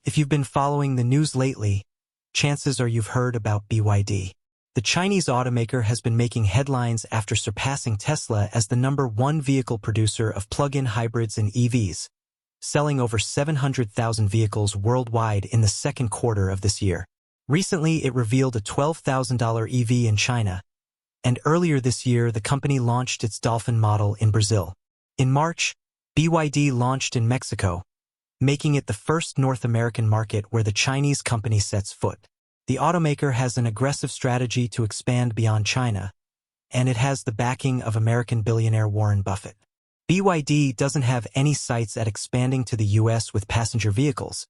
If you've been following the news lately, chances are you've heard about BYD. The Chinese automaker has been making headlines after surpassing Tesla as the #1 vehicle producer of plug-in hybrids and EVs, selling over 700,000 vehicles worldwide in the second quarter of this year. Recently, it revealed a $12,000 EV in China, and earlier this year the company launched its Dolphin model in Brazil. In March, BYD launched in Mexico, making it the first North American market where the Chinese company sets foot. The automaker has an aggressive strategy to expand beyond China, and it has the backing of American billionaire Warren Buffett. BYD doesn't have any sights at expanding to the US with passenger vehicles,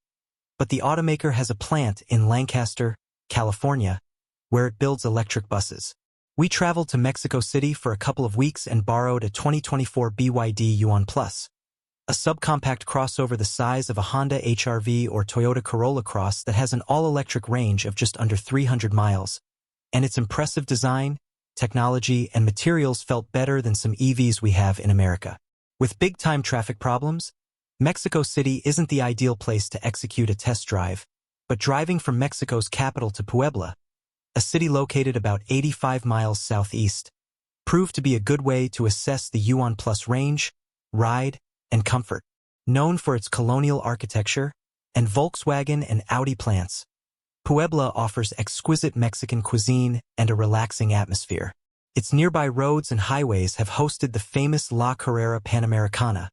but the automaker has a plant in Lancaster, California, where it builds electric buses. We traveled to Mexico City for a couple of weeks and borrowed a 2024 BYD Yuan Plus, a subcompact crossover the size of a Honda HR-V or Toyota Corolla Cross that has an all-electric range of just under 300 miles, and its impressive design, technology, and materials felt better than some EVs we have in America. With big-time traffic problems, Mexico City isn't the ideal place to execute a test drive, but driving from Mexico's capital to Puebla, a city located about 85 miles southeast, proved to be a good way to assess the Yuan Plus range, ride, and comfort. Known for its colonial architecture and Volkswagen and Audi plants, Puebla offers exquisite Mexican cuisine and a relaxing atmosphere. Its nearby roads and highways have hosted the famous La Carrera Panamericana,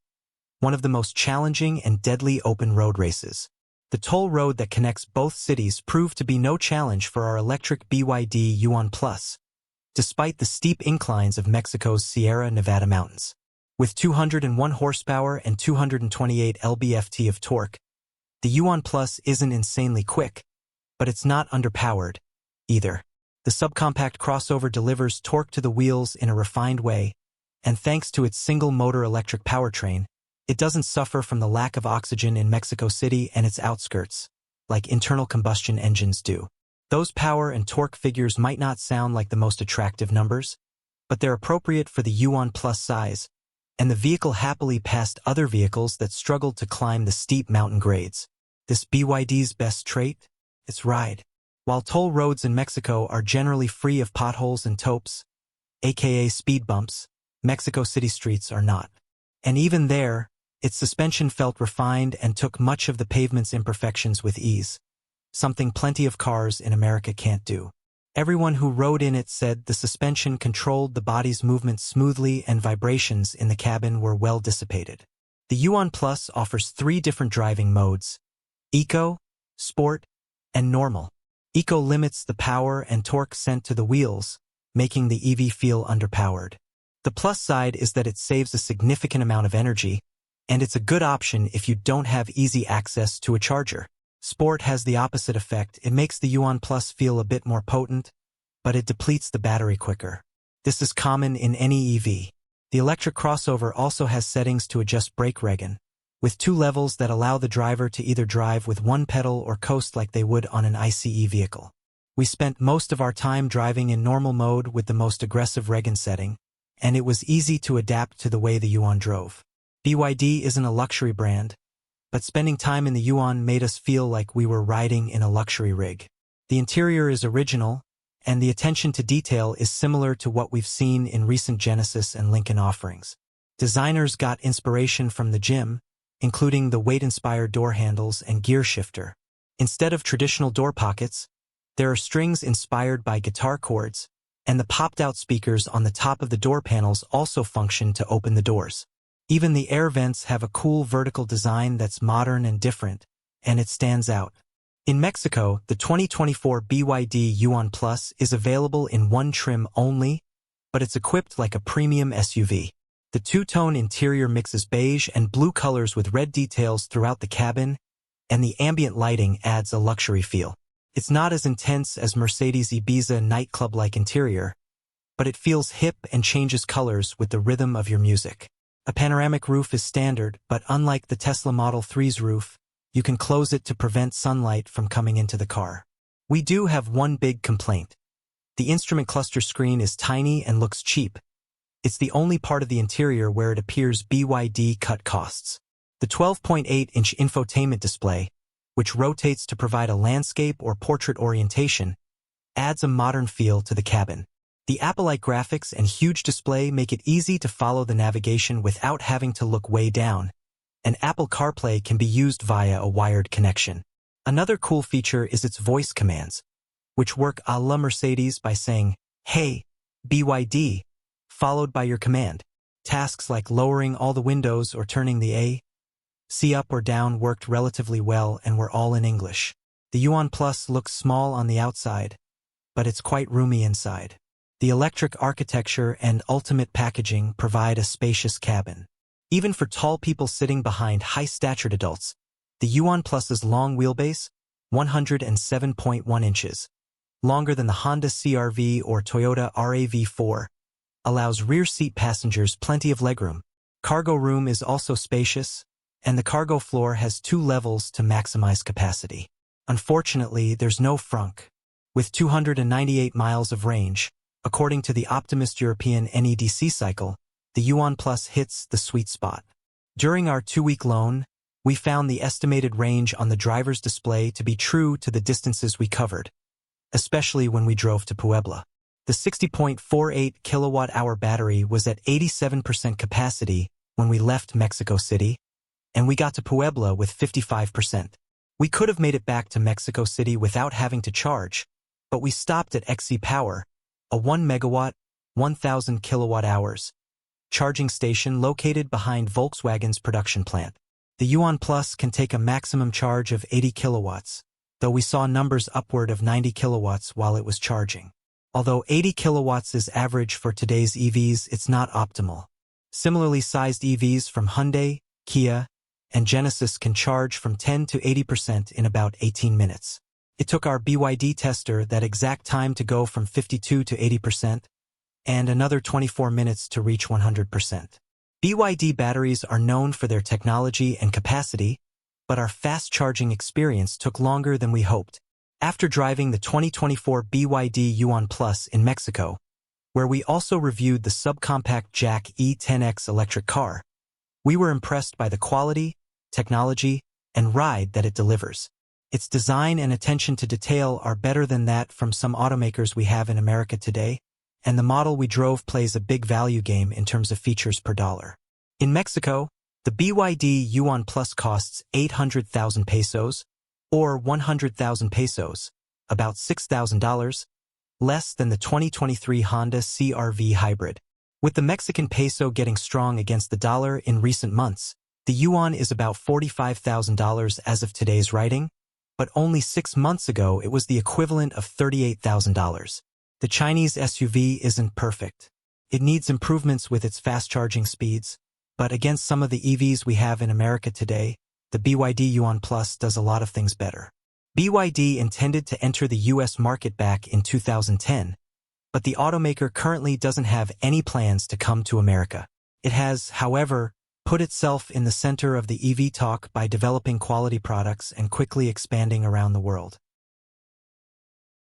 one of the most challenging and deadly open road races. The toll road that connects both cities proved to be no challenge for our electric BYD Yuan Plus, despite the steep inclines of Mexico's Sierra Nevada mountains. With 201 horsepower and 228 lb-ft of torque, the Yuan Plus isn't insanely quick, but it's not underpowered either. The subcompact crossover delivers torque to the wheels in a refined way, and thanks to its single-motor electric powertrain, it doesn't suffer from the lack of oxygen in Mexico City and its outskirts, like internal combustion engines do. Those power and torque figures might not sound like the most attractive numbers, but they're appropriate for the Yuan Plus size, and the vehicle happily passed other vehicles that struggled to climb the steep mountain grades. This BYD's best trait? Its ride. While toll roads in Mexico are generally free of potholes and topes, aka speed bumps, Mexico City streets are not. And even there, its suspension felt refined and took much of the pavement's imperfections with ease, something plenty of cars in America can't do. Everyone who rode in it said the suspension controlled the body's movement smoothly and vibrations in the cabin were well dissipated. The Yuan Plus offers 3 different driving modes: Eco, Sport, and Normal. Eco limits the power and torque sent to the wheels, making the EV feel underpowered. The plus side is that it saves a significant amount of energy, and it's a good option if you don't have easy access to a charger. Sport has the opposite effect. It makes the Yuan Plus feel a bit more potent, but it depletes the battery quicker. This is common in any EV. The electric crossover also has settings to adjust brake regen, with 2 levels that allow the driver to either drive with one pedal or coast like they would on an ICE vehicle. We spent most of our time driving in normal mode with the most aggressive regen setting, and it was easy to adapt to the way the Yuan drove. BYD isn't a luxury brand, but spending time in the Yuan made us feel like we were riding in a luxury rig. The interior is original, and the attention to detail is similar to what we've seen in recent Genesis and Lincoln offerings. Designers got inspiration from the gym, including the weight-inspired door handles and gear shifter. Instead of traditional door pockets, there are strings inspired by guitar chords, and the popped-out speakers on the top of the door panels also function to open the doors. Even the air vents have a cool vertical design that's modern and different, and it stands out. In Mexico, the 2024 BYD Yuan Plus is available in one trim only, but it's equipped like a premium SUV. The 2-tone interior mixes beige and blue colors with red details throughout the cabin, and the ambient lighting adds a luxury feel. It's not as intense as Mercedes Ibiza nightclub-like interior, but it feels hip and changes colors with the rhythm of your music. A panoramic roof is standard, but unlike the Tesla Model 3's roof, you can close it to prevent sunlight from coming into the car. We do have one big complaint. The instrument cluster screen is tiny and looks cheap. It's the only part of the interior where it appears BYD cut costs. The 12.8-inch infotainment display, which rotates to provide a landscape or portrait orientation, adds a modern feel to the cabin. The Apple-like graphics and huge display make it easy to follow the navigation without having to look way down, and Apple CarPlay can be used via a wired connection. Another cool feature is its voice commands, which work a la Mercedes by saying, "Hey, BYD," followed by your command. Tasks like lowering all the windows or turning the AC up or down worked relatively well and were all in English. The Yuan Plus looks small on the outside, but it's quite roomy inside. The electric architecture and ultimate packaging provide a spacious cabin. Even for tall people sitting behind high-statured adults, the Yuan Plus's long wheelbase, 107.1 inches, longer than the Honda CR-V or Toyota RAV4, allows rear-seat passengers plenty of legroom. Cargo room is also spacious, and the cargo floor has 2 levels to maximize capacity. Unfortunately, there's no frunk. With 298 miles of range, according to the Optimist European NEDC cycle, the Yuan Plus hits the sweet spot. During our 2-week loan, we found the estimated range on the driver's display to be true to the distances we covered, especially when we drove to Puebla. The 60.48 kilowatt-hour battery was at 87% capacity when we left Mexico City, and we got to Puebla with 55%. We could have made it back to Mexico City without having to charge, but we stopped at XC Power, a 1 megawatt, 1,000 kilowatt-hours charging station located behind Volkswagen's production plant. The Yuan Plus can take a maximum charge of 80 kilowatts, though we saw numbers upward of 90 kilowatts while it was charging. Although 80 kilowatts is average for today's EVs, it's not optimal. Similarly sized EVs from Hyundai, Kia, and Genesis can charge from 10 to 80% in about 18 minutes. It took our BYD tester that exact time to go from 52 to 80%, and another 24 minutes to reach 100%. BYD batteries are known for their technology and capacity, but our fast charging experience took longer than we hoped. After driving the 2024 BYD Yuan Plus in Mexico, where we also reviewed the subcompact Jack E10X electric car, we were impressed by the quality, technology, and ride that it delivers. Its design and attention to detail are better than that from some automakers we have in America today, and the model we drove plays a big value game in terms of features per dollar. In Mexico, the BYD Yuan Plus costs 800,000 pesos, or 100,000 pesos, about $6,000, less than the 2023 Honda CR-V hybrid. With the Mexican peso getting strong against the dollar in recent months, the yuan is about $45,000 as of today's writing, but only 6 months ago it was the equivalent of $38,000. The Chinese SUV isn't perfect. It needs improvements with its fast charging speeds, but against some of the EVs we have in America today, the BYD Yuan Plus does a lot of things better. BYD intended to enter the US market back in 2010, but the automaker currently doesn't have any plans to come to America. It has, however, put itself in the center of the EV talk by developing quality products and quickly expanding around the world.